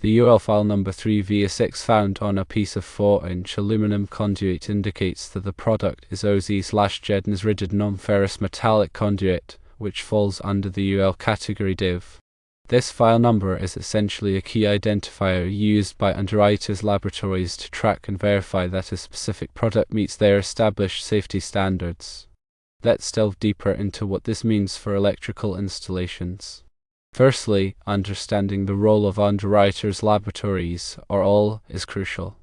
The UL file number 3v6 found on a piece of 4-inch aluminum conduit indicates that the product is OZ/Gedney's rigid nonferrous metallic conduit, which falls under the UL category div. This file number is essentially a key identifier used by Underwriters Laboratories to track and verify that a specific product meets their established safety standards. Let's delve deeper into what this means for electrical installations. Firstly, understanding the role of Underwriters Laboratories, or UL, is crucial.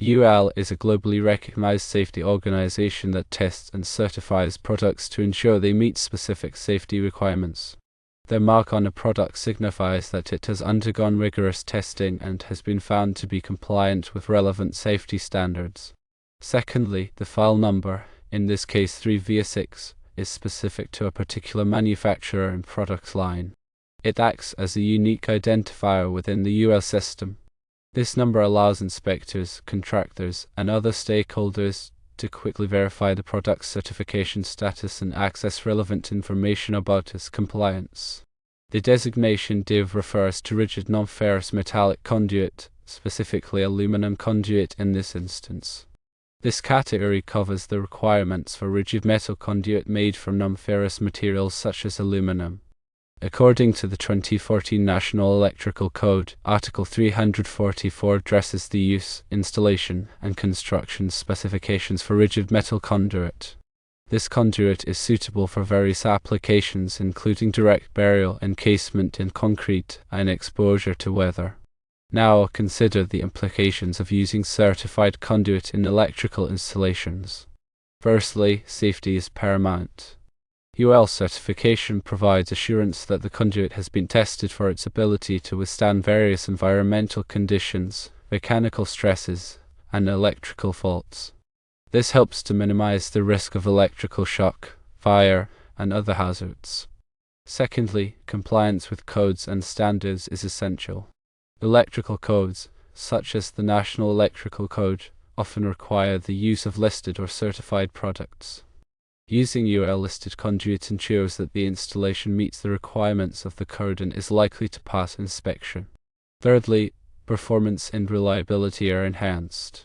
UL is a globally recognized safety organization that tests and certifies products to ensure they meet specific safety requirements. The mark on a product signifies that it has undergone rigorous testing and has been found to be compliant with relevant safety standards. Secondly, the file number, in this case 3v6, is specific to a particular manufacturer and product line. It acts as a unique identifier within the UL system. This number allows inspectors, contractors, and other stakeholders to quickly verify the product's certification status and access relevant information about its compliance. The designation div refers to rigid nonferrous metallic conduit, specifically aluminum conduit in this instance. This category covers the requirements for rigid metal conduit made from nonferrous materials such as aluminum. According to the 2014 National Electrical Code, Article 344 addresses the use, installation, and construction specifications for rigid metal conduit. This conduit is suitable for various applications including direct burial, encasement in concrete, and exposure to weather. Now consider the implications of using certified conduit in electrical installations. Firstly, safety is paramount. UL certification provides assurance that the conduit has been tested for its ability to withstand various environmental conditions, mechanical stresses, and electrical faults. This helps to minimize the risk of electrical shock, fire, and other hazards. Secondly, compliance with codes and standards is essential. Electrical codes, such as the National Electrical Code, often require the use of listed or certified products. Using UL-listed conduit ensures that the installation meets the requirements of the code and is likely to pass inspection. Thirdly, performance and reliability are enhanced.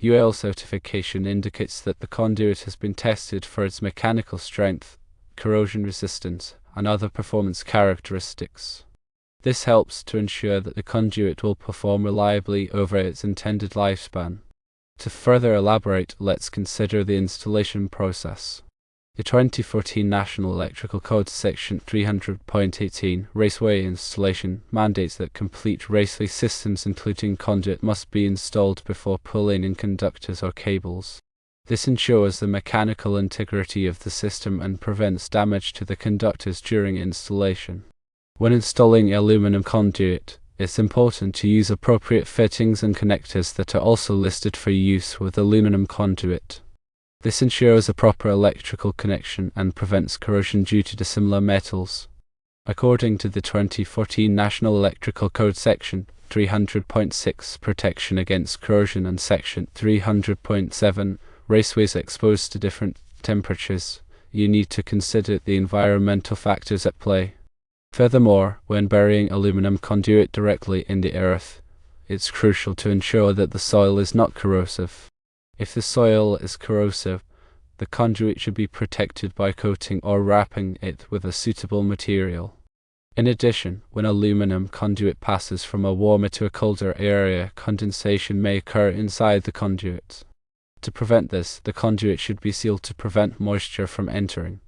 UL certification indicates that the conduit has been tested for its mechanical strength, corrosion resistance, and other performance characteristics. This helps to ensure that the conduit will perform reliably over its intended lifespan. To further elaborate, let's consider the installation process. The 2014 National Electrical Code Section 300.18 Raceway Installation mandates that complete raceway systems including conduit must be installed before pulling in conductors or cables. This ensures the mechanical integrity of the system and prevents damage to the conductors during installation. When installing aluminum conduit, it's important to use appropriate fittings and connectors that are also listed for use with aluminum conduit. This ensures a proper electrical connection and prevents corrosion due to dissimilar metals. According to the 2014 National Electrical Code Section 300.6 Protection Against Corrosion and Section 300.7 Raceways exposed to different temperatures, you need to consider the environmental factors at play. Furthermore, when burying aluminum conduit directly in the earth, it's crucial to ensure that the soil is not corrosive. If the soil is corrosive, the conduit should be protected by coating or wrapping it with a suitable material. In addition, when aluminum conduit passes from a warmer to a colder area, condensation may occur inside the conduit. To prevent this, the conduit should be sealed to prevent moisture from entering.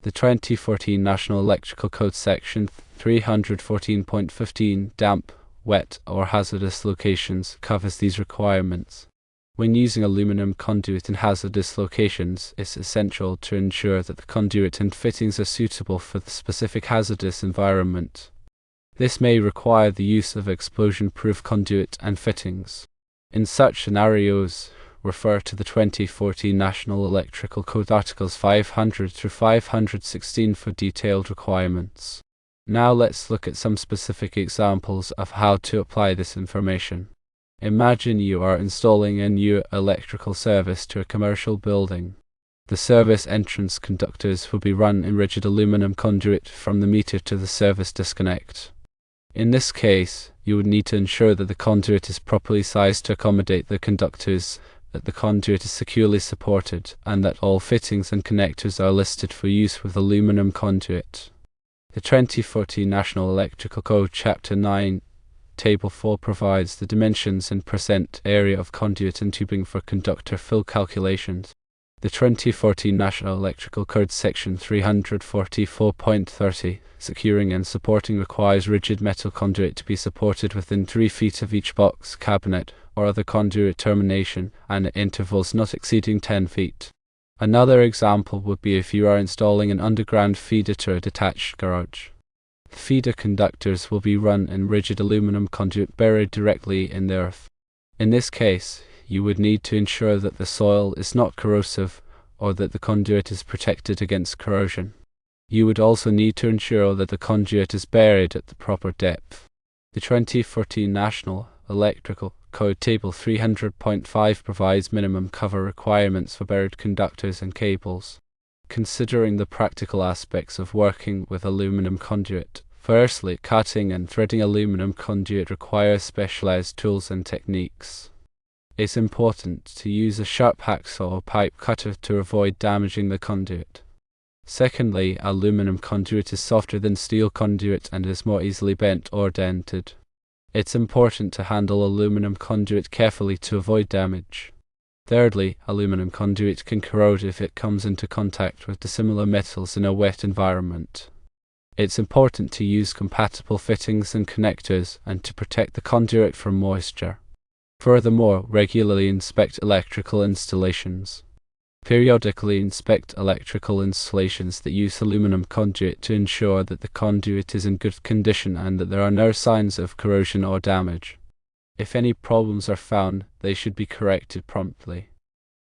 The 2014 National Electrical Code Section 314.15 Damp, wet, or hazardous locations covers these requirements. When using aluminum conduit in hazardous locations, it's essential to ensure that the conduit and fittings are suitable for the specific hazardous environment. This may require the use of explosion-proof conduit and fittings. In such scenarios, refer to the 2014 National Electrical Code Articles 500 through 516 for detailed requirements. Now let's look at some specific examples of how to apply this information. Imagine you are installing a new electrical service to a commercial building. The service entrance conductors will be run in rigid aluminum conduit from the meter to the service disconnect. In this case, you would need to ensure that the conduit is properly sized to accommodate the conductors, that the conduit is securely supported, and that all fittings and connectors are listed for use with aluminum conduit. The 2014 National Electrical Code Chapter 9, Table 4 provides the dimensions in % area of conduit and tubing for conductor fill calculations. The 2014 National Electrical Code Section 344.30, securing and supporting, requires rigid metal conduit to be supported within 3 feet of each box, cabinet, or other conduit termination, and at intervals not exceeding 10 feet. Another example would be if you are installing an underground feeder to a detached garage. Feeder conductors will be run in rigid aluminum conduit buried directly in the earth. In this case, you would need to ensure that the soil is not corrosive or that the conduit is protected against corrosion. You would also need to ensure that the conduit is buried at the proper depth. The 2014 National Electrical Code Table 300.5 provides minimum cover requirements for buried conductors and cables. Considering the practical aspects of working with aluminum conduit, firstly, cutting and threading aluminum conduit requires specialized tools and techniques. It's important to use a sharp hacksaw or pipe cutter to avoid damaging the conduit. Secondly, aluminum conduit is softer than steel conduit and is more easily bent or dented. It's important to handle aluminum conduit carefully to avoid damage. Thirdly, aluminum conduit can corrode if it comes into contact with dissimilar metals in a wet environment. It's important to use compatible fittings and connectors and to protect the conduit from moisture. Furthermore, regularly inspect electrical installations. Periodically inspect electrical installations that use aluminum conduit to ensure that the conduit is in good condition and that there are no signs of corrosion or damage. If any problems are found, they should be corrected promptly.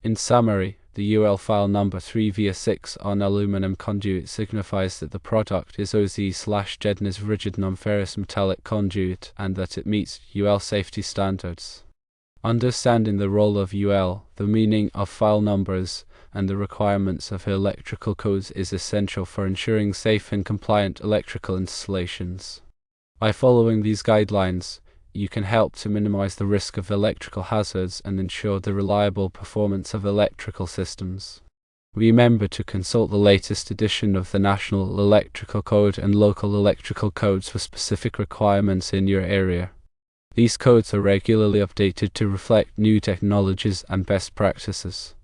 In summary, the UL file number 3V6 on aluminum conduit signifies that the product is OZ/Gedney's rigid nonferrous metallic conduit and that it meets UL safety standards. Understanding the role of UL, the meaning of file numbers, and the requirements of electrical codes is essential for ensuring safe and compliant electrical installations. By following these guidelines, you can help to minimize the risk of electrical hazards and ensure the reliable performance of electrical systems. Remember to consult the latest edition of the National Electrical Code and local electrical codes for specific requirements in your area. These codes are regularly updated to reflect new technologies and best practices.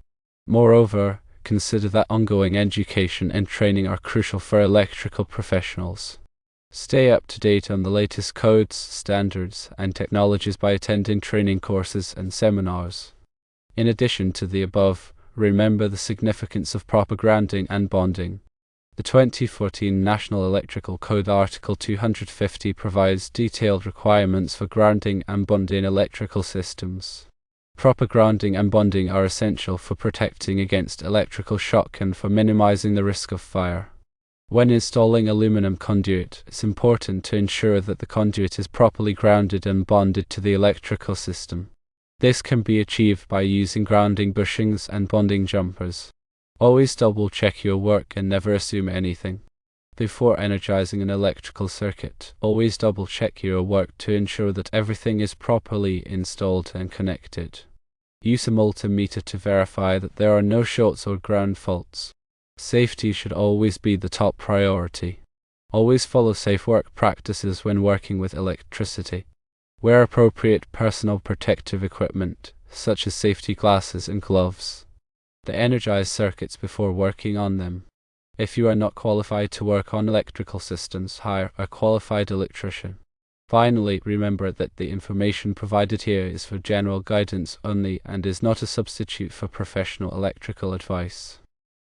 Moreover, consider that ongoing education and training are crucial for electrical professionals. Stay up to date on the latest codes, standards, and technologies by attending training courses and seminars. In addition to the above, remember the significance of proper grounding and bonding. The 2014 National Electrical Code Article 250 provides detailed requirements for grounding and bonding electrical systems. Proper grounding and bonding are essential for protecting against electrical shock and for minimizing the risk of fire. When installing aluminum conduit, it's important to ensure that the conduit is properly grounded and bonded to the electrical system. This can be achieved by using grounding bushings and bonding jumpers. Always double-check your work and never assume anything. Before energizing an electrical circuit, always double-check your work to ensure that everything is properly installed and connected. Use a multimeter to verify that there are no shorts or ground faults. Safety should always be the top priority. Always follow safe work practices when working with electricity. Wear appropriate personal protective equipment, such as safety glasses and gloves. Energize circuits before working on them. If you are not qualified to work on electrical systems, hire a qualified electrician. Finally, remember that the information provided here is for general guidance only and is not a substitute for professional electrical advice.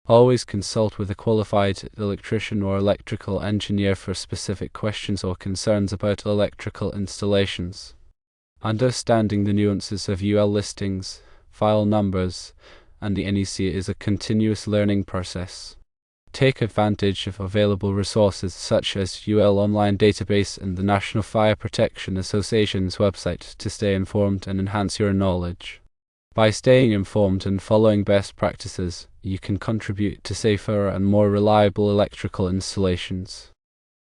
Always consult with a qualified electrician or electrical engineer for specific questions or concerns about electrical installations. Understanding the nuances of UL listings, file numbers, and the NEC is a continuous learning process. Take advantage of available resources such as UL Online Database and the National Fire Protection Association's website to stay informed and enhance your knowledge. By staying informed and following best practices, you can contribute to safer and more reliable electrical installations.